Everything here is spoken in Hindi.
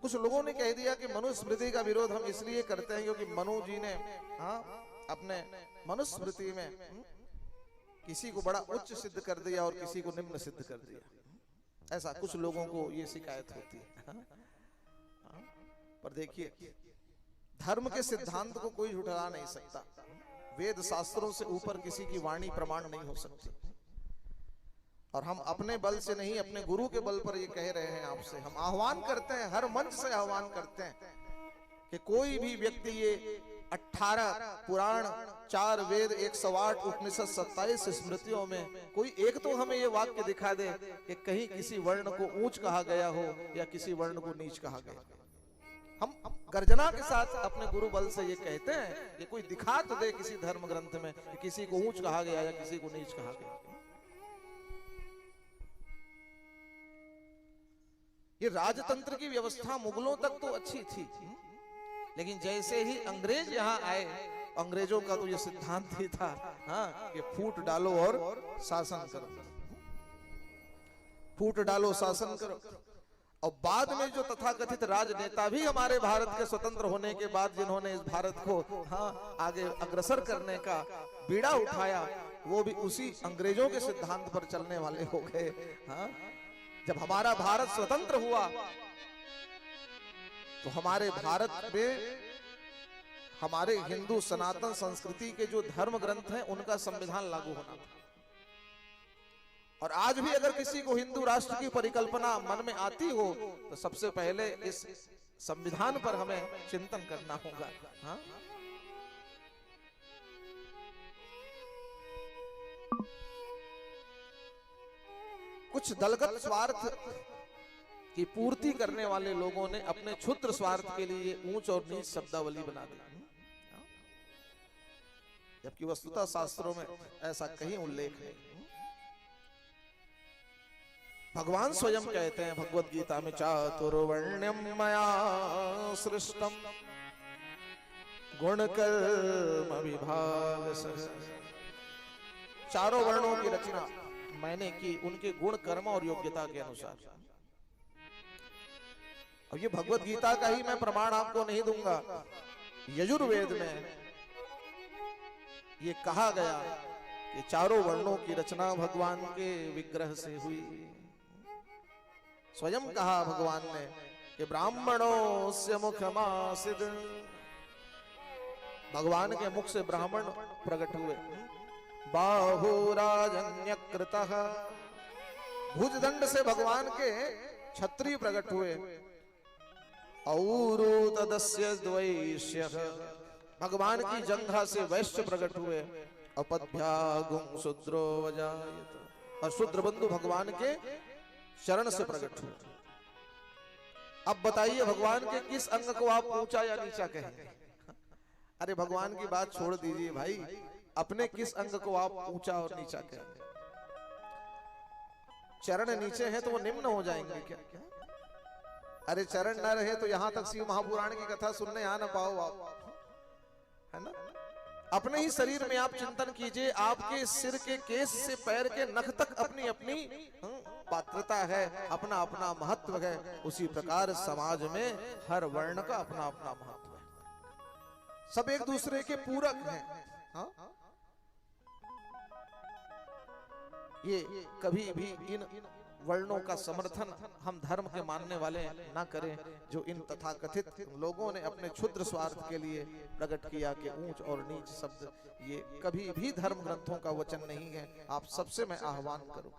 कुछ लोगों ने कह दिया कि मनुस्मृति का विरोध हम इसलिए करते हैं क्योंकि मनु जी ने अपने मनुस्मृति में किसी को बड़ा उच्च सिद्ध कर दिया और किसी को निम्न सिद्ध कर दिया। ऐसा कुछ लोगों को ये शिकायत होती है। पर देखिए, धर्म के सिद्धांत को कोई झुठला नहीं सकता। वेद शास्त्रों से ऊपर किसी की वाणी प्रमाण नहीं हो सकती। और हम अपने बल से नहीं, अपने गुरु के बल पर ये कह रहे हैं आपसे। हम आह्वान करते हैं, हर मंच से आह्वान करते हैं कि कोई भी व्यक्ति ये 18 पुराण, 4 वेद, 108 उपनिषद, 27 स्मृतियों में कोई एक तो हमें ये वाक्य दिखा दे कि कहीं किसी वर्ण को ऊंच कहा गया हो या किसी वर्ण को नीच कहा गया। हम गर्जना के साथ अपने गुरु बल से ये कहते हैं कि कोई दिखा तो दे किसी धर्म ग्रंथ में कि किसी को ऊंच कहा गया या किसी को नीच कहा गया। ये राजतंत्र की व्यवस्था मुगलों तक तो अच्छी थी, लेकिन जैसे ही अंग्रेज यहाँ आए, अंग्रेजों का तो ये सिद्धांत ही था कि फूट डालो और शासन करो, फूट डालो शासन करो। और बाद में जो तथाकथित राजनेता भी हमारे भारत के स्वतंत्र होने के बाद जिन्होंने इस भारत को आगे अग्रसर करने का बीड़ा उठाया, वो भी उसी अंग्रेजों के सिद्धांत पर चलने वाले हो गए। जब हमारा भारत स्वतंत्र हुआ तो हमारे भारत में हमारे हिंदू सनातन संस्कृति के जो धर्म ग्रंथ हैं उनका संविधान लागू होना था। और आज भी अगर किसी को हिंदू राष्ट्र की परिकल्पना मन में आती हो तो सबसे पहले इस संविधान पर हमें चिंतन करना होगा। कुछ दलगत स्वार्थ की पूर्ति करने वाले लोगों ने अपने क्षुद्र स्वार्थ के लिए ऊंच और नीच शब्दावली बना दी, जबकि वस्तुतः शास्त्रों में ऐसा कहीं उल्लेख नहीं। भगवान स्वयं कहते हैं भगवत गीता में, चातुर्वर्ण्यम मया सृष्टम गुणकर्म विभाग सह। चारों वर्णों की रचना मैंने की उनके गुण, कर्म और योग्यता के अनुसार। अब ये भगवत गीता का ही मैं प्रमाण आपको नहीं दूंगा। यजुर्वेद में ये कहा गया कि चारों वर्णों की रचना भगवान के विग्रह से हुई। स्वयं कहा भगवान ने कि ब्राह्मणों से मुखमासिद, भगवान के मुख से ब्राह्मण प्रकट हुए। बाहुराजन्यकृतः, भुजदंड से भगवान के क्षत्रिय प्रकट हुए। औरुतदस्य द्वैष्यः, भगवान की जंघा से वैश्य प्रकट हुए। अपद्भ्यागुं शूद्रो वजायत, और शूद्र बंधु भगवान के चरण से प्रकट हुए। अब बताइए भगवान के किस अंग को आप ऊंचा या नीचा कहेंगे? अरे भगवान की बात छोड़ दीजिए भाई, अपने किस अंग को आप ऊंचा और नीचा कहेंगे? चरण नीचे हैं तो वो निम्न हो जाएंगे क्या? अरे चरण ना रहे तो यहां तक शिव महापुराण की कथा सुनने आ ना पाओ आप, है ना? अपने ही शरीर में आप चिंतन कीजिए, आपके सिर के केस से पैर के नख तक अपनी अपनी पात्रता है, अपना अपना महत्व है। उसी प्रकार समाज में हर वर्ण का अपना अपना महत्व है, सब एक दूसरे के पूरक हैं। ये कभी भी इन वर्णों का समर्थन हम धर्म के मानने वाले ना करें, जो इन तथाकथित लोगों ने अपने क्षुद्र स्वार्थ के लिए प्रकट किया कि ऊंच और नीच शब्द, ये कभी भी धर्म ग्रंथों का वचन नहीं है। आप सबसे मैं आह्वान करूं